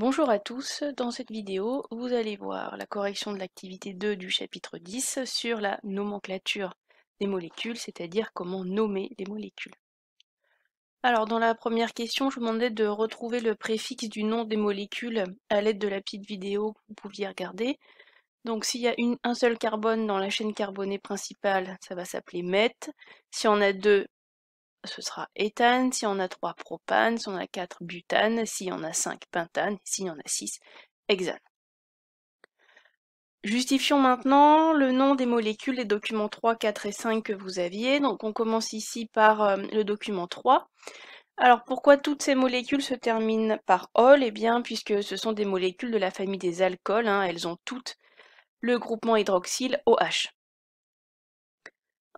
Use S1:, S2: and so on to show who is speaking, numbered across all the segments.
S1: Bonjour à tous, dans cette vidéo, vous allez voir la correction de l'activité 2 du chapitre 10 sur la nomenclature des molécules, c'est-à-dire comment nommer les molécules. Alors dans la première question, je vous demandais de retrouver le préfixe du nom des molécules à l'aide de la petite vidéo que vous pouviez regarder. Donc s'il y a un seul carbone dans la chaîne carbonée principale, ça va s'appeler meth. Si on a deux, ce sera éthane. Si on a 3, propane. Si on a 4, butane. Si on a 5, pentane. Si on a 6, hexane. Justifions maintenant le nom des molécules des documents 3, 4 et 5 que vous aviez. Donc on commence ici par le document 3. Alors pourquoi toutes ces molécules se terminent par ol? Eh bien puisque ce sont des molécules de la famille des alcools, elles ont toutes le groupement hydroxyle OH.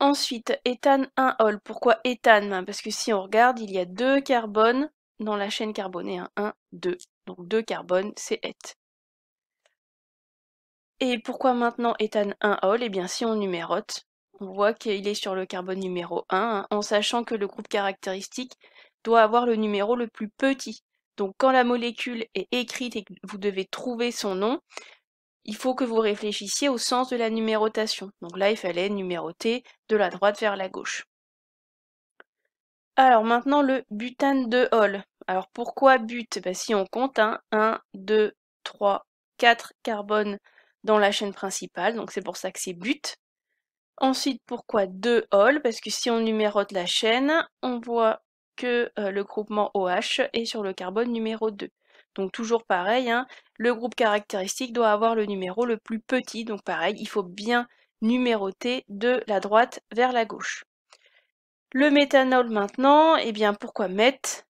S1: Ensuite, éthane 1-ol. Pourquoi éthane? Parce que si on regarde, il y a 2 carbones dans la chaîne carbonée, 1, 2. Donc 2 carbones, c'est eth. Et pourquoi maintenant éthane 1-ol? Eh bien si on numérote, on voit qu'il est sur le carbone numéro 1, en sachant que le groupe caractéristique doit avoir le numéro le plus petit. Donc quand la molécule est écrite et que vous devez trouver son nom, il faut que vous réfléchissiez au sens de la numérotation. Donc là, il fallait numéroter de la droite vers la gauche. Alors maintenant, le butane 2-ol. Alors pourquoi but? Si on compte, 1, 2, 3, 4 carbones dans la chaîne principale, donc c'est pour ça que c'est but. Ensuite, pourquoi 2-ol? Parce que si on numérote la chaîne, on voit que le groupement OH est sur le carbone numéro 2. Donc toujours pareil, le groupe caractéristique doit avoir le numéro le plus petit, donc pareil, il faut bien numéroter de la droite vers la gauche. Le méthanol maintenant, eh bien pourquoi meth?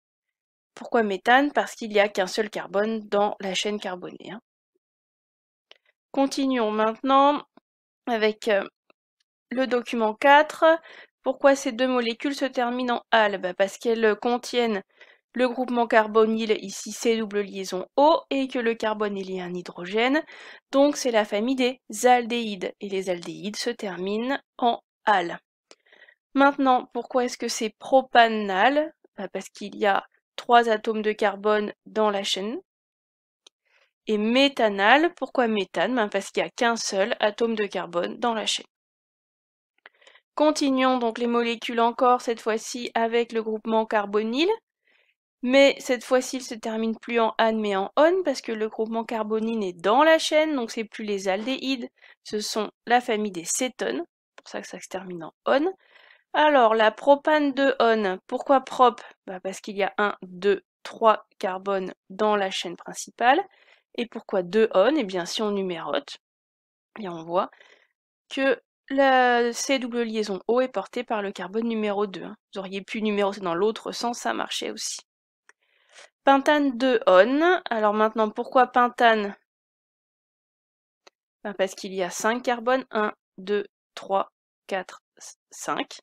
S1: Pourquoi méthane? Parce qu'il n'y a qu'un seul carbone dans la chaîne carbonée. Continuons maintenant avec le document 4. Pourquoi ces deux molécules se terminent en al? Parce qu'elles contiennent le groupement carbonyle, ici C double liaison O, et que le carbone est lié à un hydrogène. Donc c'est la famille des aldéhydes. Et les aldéhydes se terminent en al. Maintenant, pourquoi est-ce que c'est propanal? Parce qu'il y a 3 atomes de carbone dans la chaîne. Et méthanal, pourquoi méthane? Parce qu'il n'y a qu'un seul atome de carbone dans la chaîne. Continuons donc les molécules encore, cette fois-ci avec le groupement carbonyle. Mais cette fois-ci, il se termine plus en ane mais en on, parce que le groupement carbonyle est dans la chaîne, donc c'est plus les aldéhydes, ce sont la famille des cétones, c'est pour ça que ça se termine en on. Alors, la propane de on, pourquoi prop? Parce qu'il y a 1, 2, 3 carbones dans la chaîne principale. Et pourquoi 2 on? Eh bien, si on numérote, et on voit que la C double liaison O est portée par le carbone numéro 2. Vous auriez pu numéroter dans l'autre sens, ça marchait aussi. Pentane de on. Alors maintenant, pourquoi pentane? Parce qu'il y a 5 carbones. 1, 2, 3, 4, 5.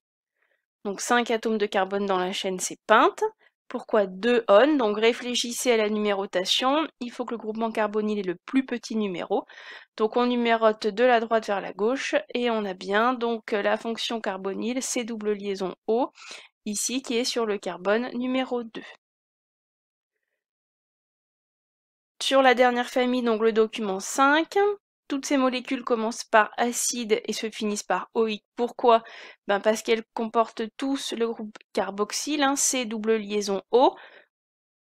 S1: Donc 5 atomes de carbone dans la chaîne, c'est pente. Pourquoi 2 on? Donc réfléchissez à la numérotation. Il faut que le groupement carbonyle ait le plus petit numéro. Donc on numérote de la droite vers la gauche et on a bien donc la fonction carbonyle C double liaison O, ici qui est sur le carbone numéro 2. Sur la dernière famille, donc le document 5, toutes ces molécules commencent par acide et se finissent par OIC. Pourquoi? Parce qu'elles comportent tous le groupe carboxyle, C double liaison O,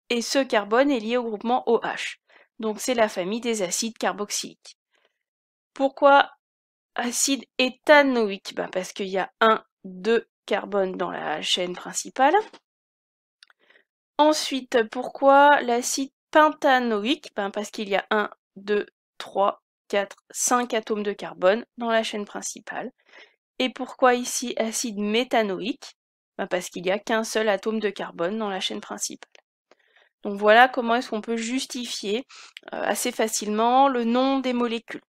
S1: et ce carbone est lié au groupement OH. Donc c'est la famille des acides carboxyliques. Pourquoi acide éthanoïque? Parce qu'il y a 1, 2 carbones dans la chaîne principale. Ensuite, pourquoi l'acide pentanoïque? Parce qu'il y a 1, 2, 3, 4, 5 atomes de carbone dans la chaîne principale. Et pourquoi ici acide méthanoïque? Parce qu'il n'y a qu'un seul atome de carbone dans la chaîne principale. Donc voilà comment est-ce qu'on peut justifier assez facilement le nom des molécules.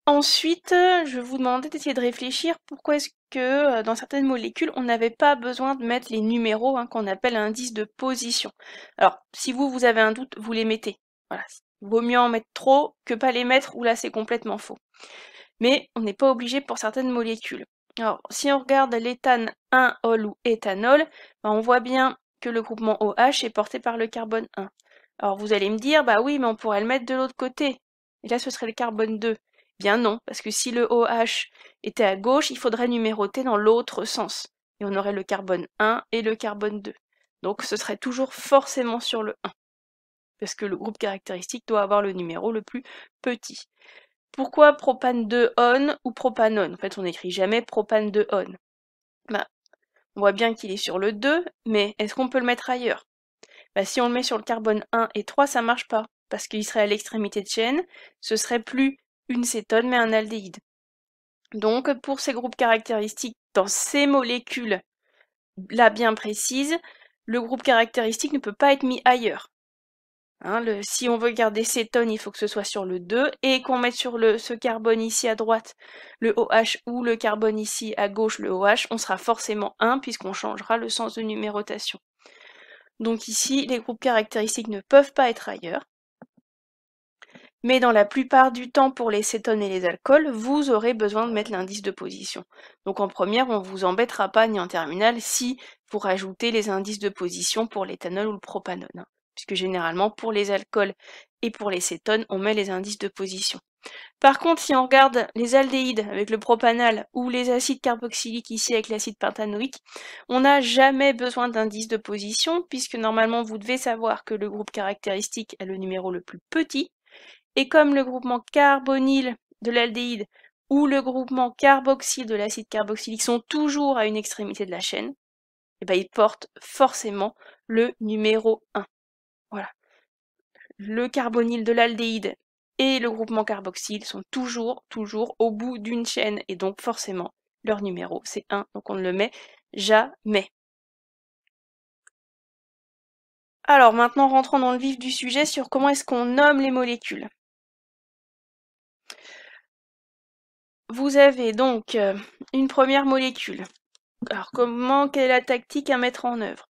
S1: Ensuite, je vais vous demander d'essayer de réfléchir pourquoi est-ce que dans certaines molécules, on n'avait pas besoin de mettre les numéros qu'on appelle indice de position. Alors, si vous avez un doute, vous les mettez. Voilà. Il vaut mieux en mettre trop que pas les mettre, ou là c'est complètement faux. Mais on n'est pas obligé pour certaines molécules. Alors, si on regarde l'éthane 1-ol ou éthanol, on voit bien que le groupement OH est porté par le carbone 1. Alors vous allez me dire, bah oui, mais on pourrait le mettre de l'autre côté. Et là, ce serait le carbone 2. Bien non, parce que si le OH était à gauche, il faudrait numéroter dans l'autre sens. Et on aurait le carbone 1 et le carbone 2. Donc ce serait toujours forcément sur le 1. Parce que le groupe caractéristique doit avoir le numéro le plus petit. Pourquoi propane 2 on ou propanone? En fait, on n'écrit jamais propane 2 on. Bah, on voit bien qu'il est sur le 2, mais est-ce qu'on peut le mettre ailleurs? Bah, si on le met sur le carbone 1 et 3, ça marche pas, parce qu'il serait à l'extrémité de chaîne, ce serait plus une cétone, mais un aldéhyde. Donc, pour ces groupes caractéristiques, dans ces molécules là bien précises, le groupe caractéristique ne peut pas être mis ailleurs. Hein, si on veut garder cétone, il faut que ce soit sur le 2, et qu'on mette sur ce carbone ici à droite le OH ou le carbone ici à gauche le OH, on sera forcément 1 puisqu'on changera le sens de numérotation. Donc ici, les groupes caractéristiques ne peuvent pas être ailleurs. Mais dans la plupart du temps, pour les cétones et les alcools, vous aurez besoin de mettre l'indice de position. Donc en première, on ne vous embêtera pas ni en terminale si vous rajoutez les indices de position pour l'éthanol ou le propanone. Hein, puisque généralement, pour les alcools et pour les cétones, on met les indices de position. Par contre, si on regarde les aldéhydes avec le propanal ou les acides carboxyliques ici avec l'acide pentanoïque, on n'a jamais besoin d'indice de position puisque normalement vous devez savoir que le groupe caractéristique a le numéro le plus petit et comme le groupement carbonyle de l'aldéhyde ou le groupement carboxyle de l'acide carboxylique sont toujours à une extrémité de la chaîne, et ben ils portent forcément le numéro 1. Voilà. Le carbonyle de l'aldéhyde et le groupement carboxyle sont toujours au bout d'une chaîne et donc forcément leur numéro c'est 1, donc on ne le met jamais. Alors maintenant rentrons dans le vif du sujet sur comment est-ce qu'on nomme les molécules. Vous avez donc une première molécule. Alors quelle est la tactique à mettre en œuvre?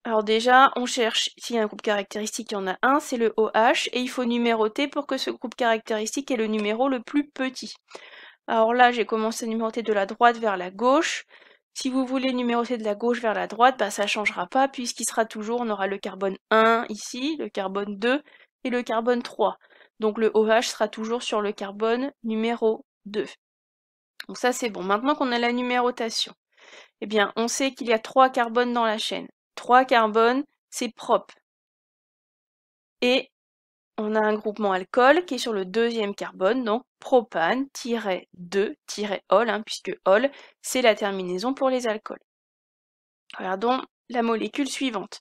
S1: Alors déjà, on cherche, s'il y a un groupe caractéristique, il y en a un, c'est le OH, et il faut numéroter pour que ce groupe caractéristique ait le numéro le plus petit. Alors là, j'ai commencé à numéroter de la droite vers la gauche. Si vous voulez numéroter de la gauche vers la droite, bah, ça ne changera pas, puisqu'il sera toujours, on aura le carbone 1 ici, le carbone 2 et le carbone 3. Donc le OH sera toujours sur le carbone numéro 2. Donc ça c'est bon. Maintenant qu'on a la numérotation, eh bien on sait qu'il y a 3 carbones dans la chaîne. 3 carbones, c'est propre. Et on a un groupement alcool qui est sur le deuxième carbone, donc propane-2-ol, hein, puisque ol, c'est la terminaison pour les alcools. Regardons la molécule suivante.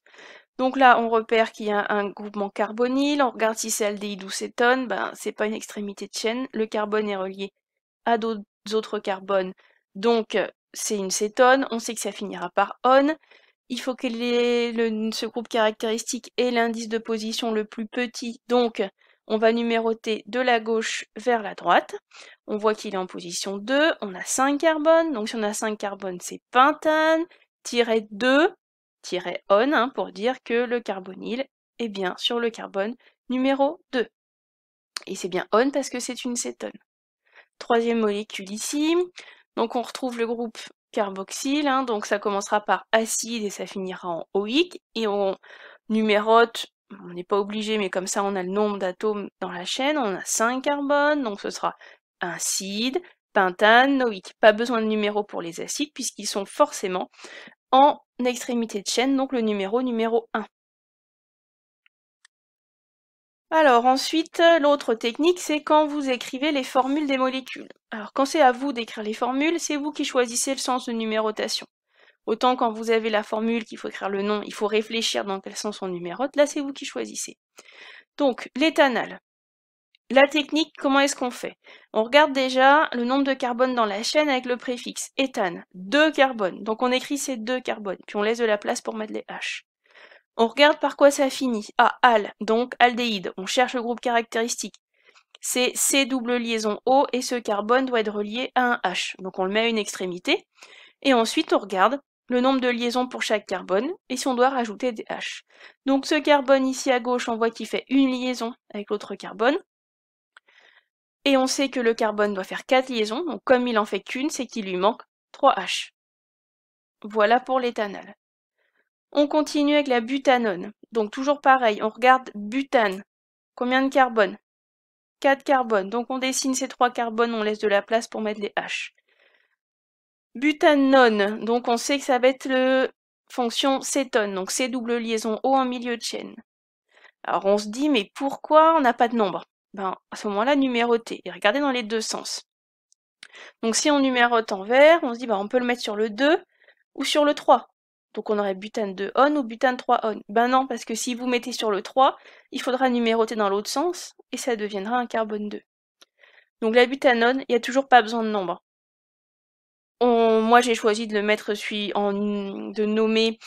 S1: Donc là, on repère qu'il y a un groupement carbonyle, on regarde si c'est aldéhyde ou cétone, ben c'est pas une extrémité de chaîne, le carbone est relié à d'autres autres carbones, donc c'est une cétone, on sait que ça finira par on. Il faut que ce groupe caractéristique ait l'indice de position le plus petit, donc on va numéroter de la gauche vers la droite. On voit qu'il est en position 2, on a 5 carbones, donc si on a 5 carbones, c'est pentane, -2, -on, hein, pour dire que le carbonyle est bien sur le carbone numéro 2. Et c'est bien on parce que c'est une cétone. Troisième molécule ici, donc on retrouve le groupe carboxyle, hein, donc ça commencera par acide et ça finira en OIC, et on numérote, on n'est pas obligé, mais comme ça on a le nombre d'atomes dans la chaîne, on a 5 carbones, donc ce sera acide, pentane, OIC. Pas besoin de numéro pour les acides, puisqu'ils sont forcément en extrémité de chaîne, donc le numéro 1. Alors ensuite, l'autre technique, c'est quand vous écrivez les formules des molécules. Alors quand c'est à vous d'écrire les formules, c'est vous qui choisissez le sens de numérotation. Autant quand vous avez la formule qu'il faut écrire le nom, il faut réfléchir dans quel sens on numérote, là c'est vous qui choisissez. Donc l'éthanal. La technique, comment est-ce qu'on fait? On regarde déjà le nombre de carbones dans la chaîne avec le préfixe éthane, 2 carbones. Donc on écrit ces 2 carbones, puis on laisse de la place pour mettre les H. On regarde par quoi ça finit. Ah, al, donc aldéhyde. On cherche le groupe caractéristique. C'est C double liaison O et ce carbone doit être relié à un H. Donc on le met à une extrémité. Et ensuite on regarde le nombre de liaisons pour chaque carbone et si on doit rajouter des H. Donc ce carbone ici à gauche, on voit qu'il fait une liaison avec l'autre carbone. Et on sait que le carbone doit faire 4 liaisons. Donc comme il en fait qu'une, c'est qu'il lui manque 3 H. Voilà pour l'éthanal. On continue avec la butanone. Donc toujours pareil, on regarde butane. Combien de carbone? 4 carbones. Donc on dessine ces 3 carbones, on laisse de la place pour mettre les H. Butanone, donc on sait que ça va être le fonction cétone, donc C double liaison O en milieu de chaîne. Alors on se dit, mais pourquoi on n'a pas de nombre? Ben, à ce moment-là, numéroter. Et regardez dans les deux sens. Donc si on numérote en vert, on se dit, ben, on peut le mettre sur le 2 ou sur le 3. Donc on aurait butane 2 on ou butane 3 on. Ben non, parce que si vous mettez sur le 3, il faudra numéroter dans l'autre sens, et ça deviendra un carbone 2. Donc la butanone, il n'y a toujours pas besoin de nombre. Moi j'ai choisi de le mettre, de nommer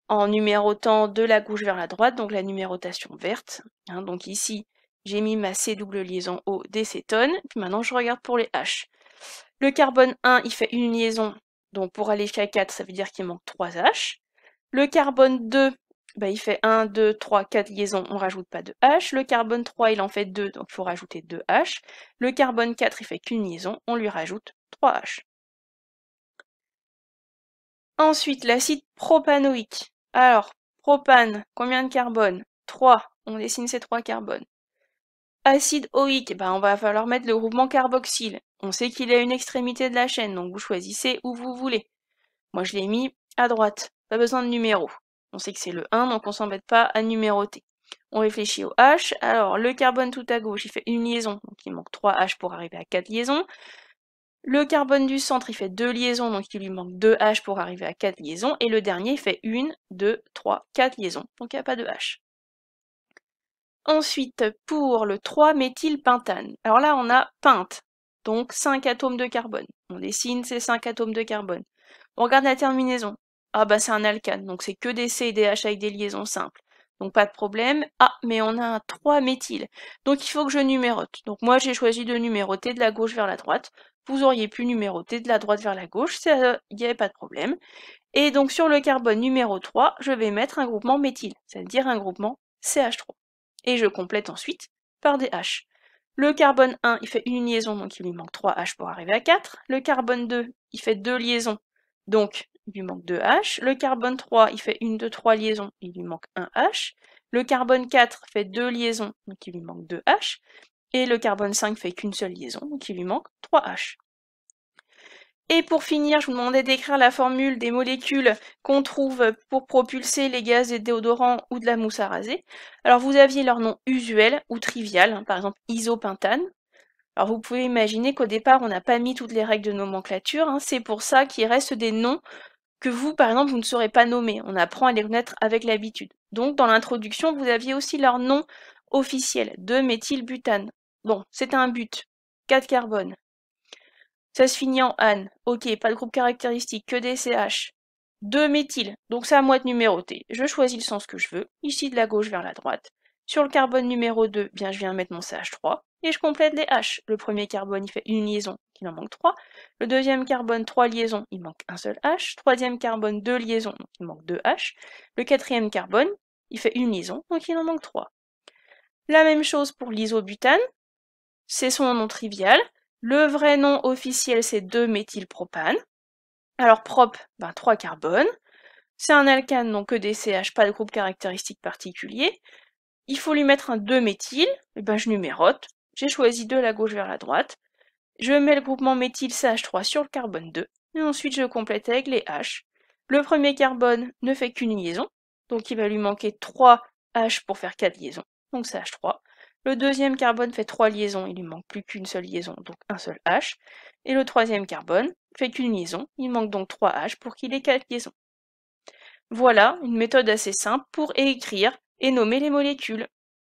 S1: en numérotant de la gauche vers la droite, donc la numérotation verte. Hein, donc ici, j'ai mis ma C double liaison O des cétones. Puis maintenant, je regarde pour les H. Le carbone 1, il fait une liaison. Donc pour aller jusqu'à 4, ça veut dire qu'il manque 3 H. Le carbone 2, bah, il fait 1, 2, 3, 4 liaisons, on ne rajoute pas de H. Le carbone 3, il en fait 2, donc il faut rajouter 2 H. Le carbone 4, il fait qu'une liaison, on lui rajoute 3 H. Ensuite, l'acide propanoïque. Alors, propane, combien de carbone? 3. On dessine ces 3 carbones. Acide oïque, ben on va falloir mettre le groupement carboxyle. On sait qu'il est à une extrémité de la chaîne, donc vous choisissez où vous voulez. Moi, je l'ai mis à droite. Pas besoin de numéro. On sait que c'est le 1, donc on s'embête pas à numéroter. On réfléchit au H. Alors, le carbone tout à gauche, il fait une liaison, donc il manque 3 H pour arriver à 4 liaisons. Le carbone du centre, il fait 2 liaisons, donc il lui manque 2 H pour arriver à 4 liaisons. Et le dernier, il fait 1, 2, 3, 4 liaisons, donc il n'y a pas de H. Ensuite, pour le 3-méthylpentane. Alors là, on a pente, donc 5 atomes de carbone. On dessine ces 5 atomes de carbone. On regarde la terminaison. Ah bah c'est un alcane, donc c'est que des C et des H avec des liaisons simples. Donc pas de problème. Ah, mais on a un 3-méthyle. Donc il faut que je numérote. Donc moi j'ai choisi de numéroter de la gauche vers la droite. Vous auriez pu numéroter de la droite vers la gauche, il n'y avait pas de problème. Et donc sur le carbone numéro 3, je vais mettre un groupement méthyle, c'est-à-dire un groupement CH3. Et je complète ensuite par des H. Le carbone 1, il fait une liaison, donc il lui manque 3 H pour arriver à 4. Le carbone 2, il fait 2 liaisons, donc il lui manque 2 H. Le carbone 3, il fait une de 3 liaisons, il lui manque 1 H. Le carbone 4 fait 2 liaisons, donc il lui manque 2 H. Et le carbone 5 fait qu'une seule liaison, donc il lui manque 3 H. Et pour finir, je vous demandais d'écrire la formule des molécules qu'on trouve pour propulser les gaz des déodorants ou de la mousse à raser. Alors vous aviez leur nom usuel ou trivial, hein, par exemple isopentane. Alors vous pouvez imaginer qu'au départ on n'a pas mis toutes les règles de nomenclature, hein, c'est pour ça qu'il reste des noms que vous, par exemple, vous ne saurez pas nommer. On apprend à les connaître avec l'habitude. Donc dans l'introduction, vous aviez aussi leur nom officiel, 2-méthylbutane. Bon, c'est un but, 4 carbones. Ça se finit en ane. Ok, pas de groupe caractéristique, que des CH. 2-méthyl, donc c'est à moi de numéroter. Je choisis le sens que je veux, ici de la gauche vers la droite. Sur le carbone numéro 2, bien je viens mettre mon CH3, et je complète les H. Le premier carbone, il fait une liaison, il en manque 3. Le deuxième carbone, 3 liaisons, il manque un seul H. Troisième carbone, 2 liaisons, donc il manque 2 H. Le quatrième carbone, il fait une liaison, donc il en manque 3. La même chose pour l'isobutane, c'est son nom trivial. Le vrai nom officiel, c'est 2-méthylpropane. Alors prop, 3 carbones. C'est un alcane, donc que des CH, pas de groupe caractéristique particulier. Il faut lui mettre un 2-méthyl, et je numérote. J'ai choisi de la gauche vers la droite. Je mets le groupement méthyl CH3 sur le carbone 2. Et ensuite je complète avec les H. Le premier carbone ne fait qu'une liaison, donc il va lui manquer 3 H pour faire 4 liaisons, donc CH3. Le deuxième carbone fait 3 liaisons, il lui manque plus qu'une seule liaison, donc un seul H. Et le troisième carbone fait qu'une liaison, il manque donc 3 H pour qu'il ait 4 liaisons. Voilà une méthode assez simple pour écrire et nommer les molécules.